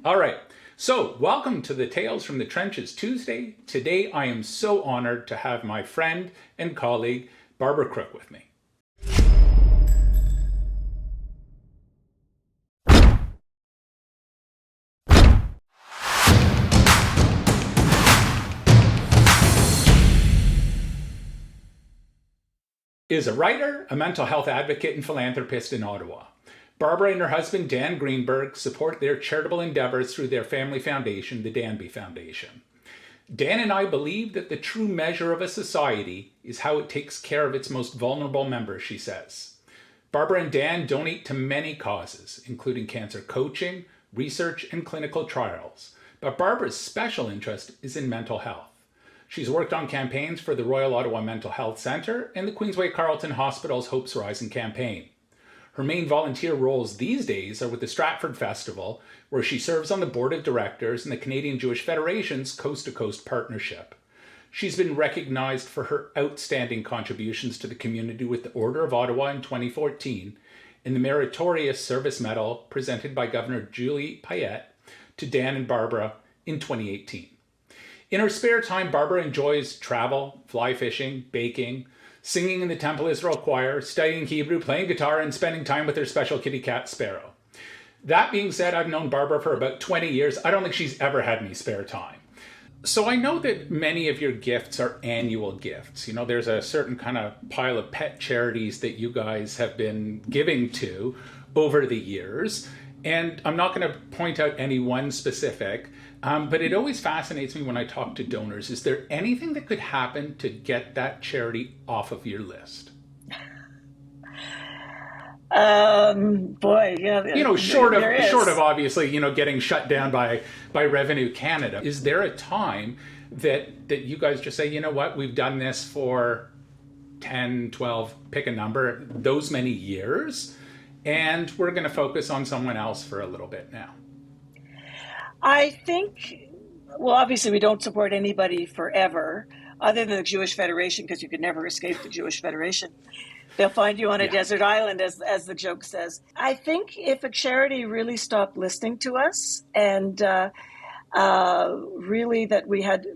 All right. So, welcome to the Tales from the Trenches Tuesday. Today, I am so honored to have my friend and colleague, Barbara Crook, with me. Is a writer, a mental health advocate, and philanthropist in Ottawa. Barbara and her husband, Dan Greenberg, support their charitable endeavors through their family foundation, the Danbe Foundation. Dan and I believe that the true measure of a society is how it takes care of its most vulnerable members, she says. Barbara and Dan donate to many causes, including cancer coaching, research, and clinical trials. But Barbara's special interest is in mental health. She's worked on campaigns for the Royal Ottawa Mental Health Centre and the Queensway Carleton Hospital's Hopes Rising campaign. Her main volunteer roles these days are with the Stratford Festival, where she serves on the board of directors in the Canadian Jewish Federation's Coast to Coast Partnership. She's been recognized for her outstanding contributions to the community with the Order of Ottawa in 2014 and the Meritorious Service Medal presented by Governor Julie Payette to Dan and Barbara in 2018. In her spare time, Barbara enjoys travel, fly fishing, baking, singing in the Temple Israel Choir, studying Hebrew, playing guitar, and spending time with her special kitty cat, Sparrow. That being said, I've known Barbara for about 20 years. I don't think she's ever had any spare time. So I know that many of your gifts are annual gifts. You know, there's a certain kind of pile of pet charities that you guys have been giving to over the years. And I'm not going to point out any one specific, but it always fascinates me when I talk to donors. Is there anything that could happen to get that charity off of your list? Boy, yeah, You know, short there of is. obviously, getting shut down by Revenue Canada. Is there a time that you guys just say, you know what, we've done this for 10, 12, pick a number, those many years, and we're going to focus on someone else for a little bit now? I think, well, obviously, we don't support anybody forever, other than the Jewish Federation, because you could never escape the Jewish Federation. They'll find you on a Yeah. desert island, as the joke says. I think if a charity really stopped listening to us, and really that we had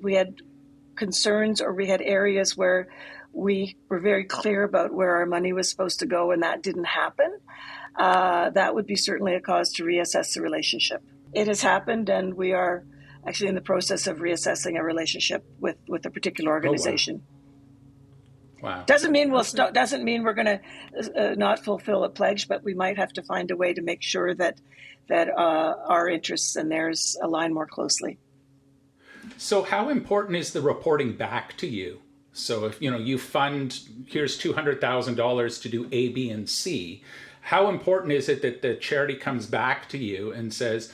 concerns, or we had areas where we were very clear about where our money was supposed to go, and that didn't happen, that would be certainly a cause to reassess the relationship. It has happened, and we are actually in the process of reassessing a relationship with a particular Oh, wow. organization. Wow. Doesn't mean we'll Okay. stop. Doesn't mean we're going to not fulfill a pledge, but we might have to find a way to make sure that our interests and theirs align more closely. So how important is the reporting back to you? So if you fund, here's $200,000 to do A, B, and C, how important is it that the charity comes back to you and says,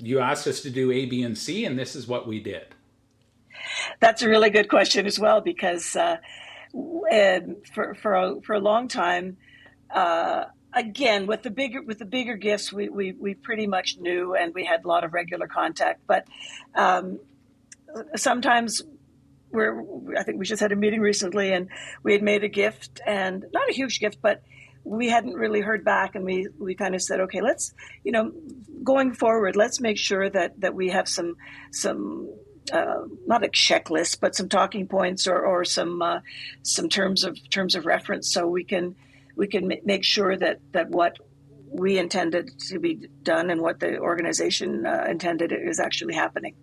you asked us to do A, B, and C, and this is what we did? That's a really good question as well, because for a long time, again, with the bigger gifts, we pretty much knew, and we had a lot of regular contact. But sometimes I think we just had a meeting recently, and we had made a gift, and not a huge gift, but we hadn't really heard back, and we kind of said, okay, let's, going forward, let's make sure that we have some not a checklist, but some talking points, or some terms of reference, so we can make sure that what we intended to be done and what the organization intended is actually happening.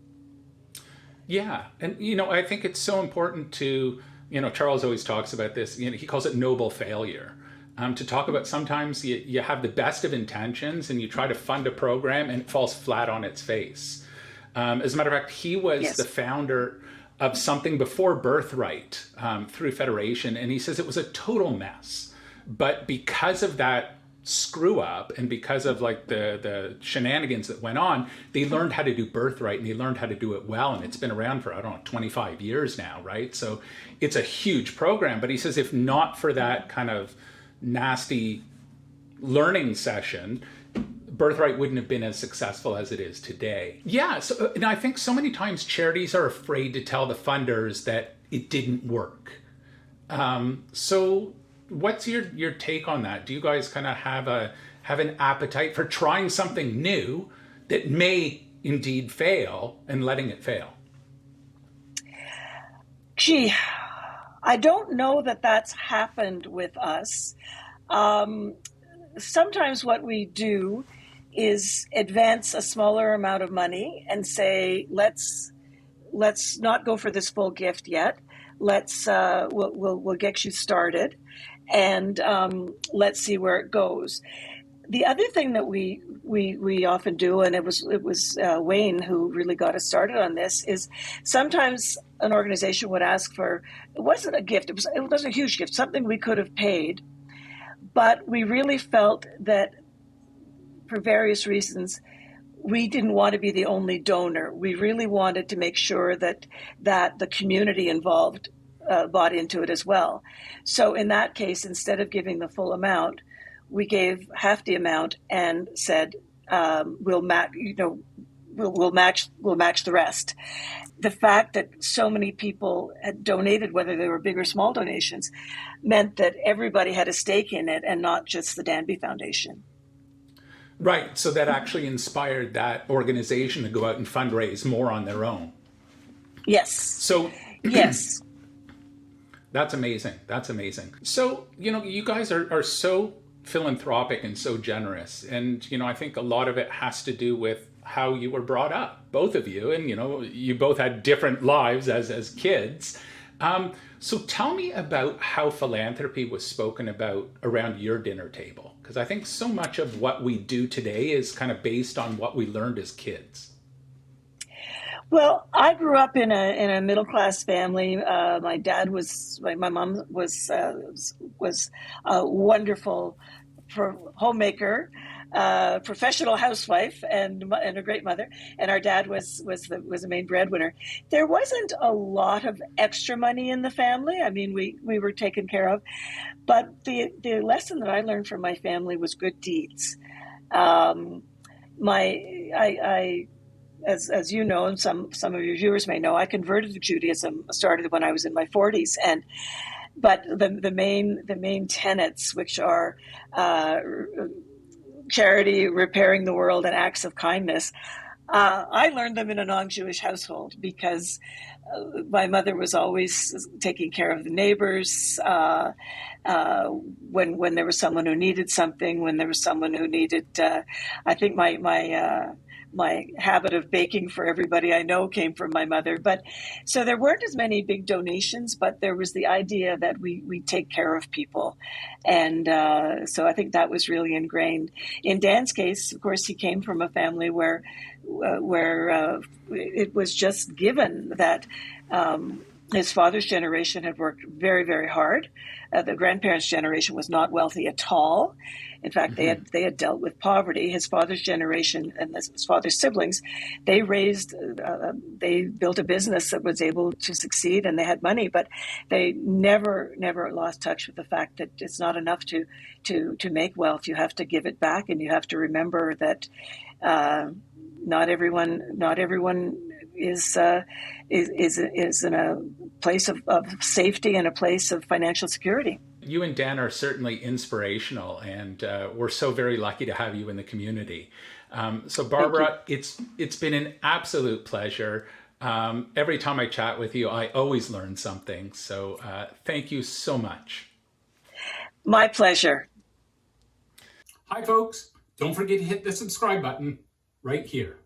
Yeah. And, I think it's so important to, Charles always talks about this, he calls it noble failure. To talk about sometimes you have the best of intentions and you try to fund a program and it falls flat on its face. As a matter of fact, he was Yes. the founder of something before Birthright through Federation, and he says it was a total mess. But because of that screw up and because of like the shenanigans that went on, they learned how to do Birthright, and they learned how to do it well, and it's been around for, I don't know, 25 years now, right? So it's a huge program. But he says if not for that kind of nasty learning session, Birthright wouldn't have been as successful as it is today. Yeah, so and I think so many times charities are afraid to tell the funders that it didn't work. So what's your take on that? Do you guys kind of have an appetite for trying something new that may indeed fail and letting it fail? Gee, I don't know that that's happened with us. Sometimes what we do is advance a smaller amount of money and say, let's not go for this full gift yet. We'll get you started, and let's see where it goes. The other thing that we often do, and it was Wayne who really got us started on this, is sometimes an organization would ask for, it wasn't a gift, it wasn't a huge gift, something we could have paid, but we really felt that for various reasons we didn't want to be the only donor. We really wanted to make sure that the community involved bought into it as well. So in that case, instead of giving the full amount, we gave half the amount and said we'll match the rest. The fact that so many people had donated, whether they were big or small donations, meant that everybody had a stake in it and not just the Danbe Foundation. Right. So that actually inspired that organization to go out and fundraise more on their own. Yes. So yes. That's amazing. That's amazing. So, you guys are so philanthropic and so generous. And, I think a lot of it has to do with how you were brought up, both of you. And, you both had different lives as kids. So tell me about how philanthropy was spoken about around your dinner table. Because I think so much of what we do today is kind of based on what we learned as kids. Well, I grew up in a middle class family. My mom was a wonderful homemaker, professional housewife, and a great mother. And our dad was the main breadwinner. There wasn't a lot of extra money in the family. I mean, we were taken care of, but the lesson that I learned from my family was good deeds. As you know, and some of your viewers may know, I converted to Judaism, started when I was in my 40s, but the main tenets, which are charity, repairing the world, and acts of kindness, I learned them in a non-Jewish household because my mother was always taking care of the neighbors. When there was someone who needed something, when there was someone who needed, I think my habit of baking for everybody I know came from my mother. But so there weren't as many big donations, but there was the idea that we take care of people. And so I think that was really ingrained. In Dan's case, of course, he came from a family where it was just given that his father's generation had worked very, very hard. The grandparents' generation was not wealthy at all. In fact, they had dealt with poverty. His father's generation and his father's siblings, they built a business that was able to succeed, and they had money, but they never lost touch with the fact that it's not enough to make wealth. You have to give it back, and you have to remember that not everyone is in a place of safety and a place of financial security. You and Dan are certainly inspirational, and we're so very lucky to have you in the community. So Barbara, it's been an absolute pleasure. Every time I chat with you, I always learn something. So thank you so much. My pleasure. Hi, folks. Don't forget to hit the subscribe button right here.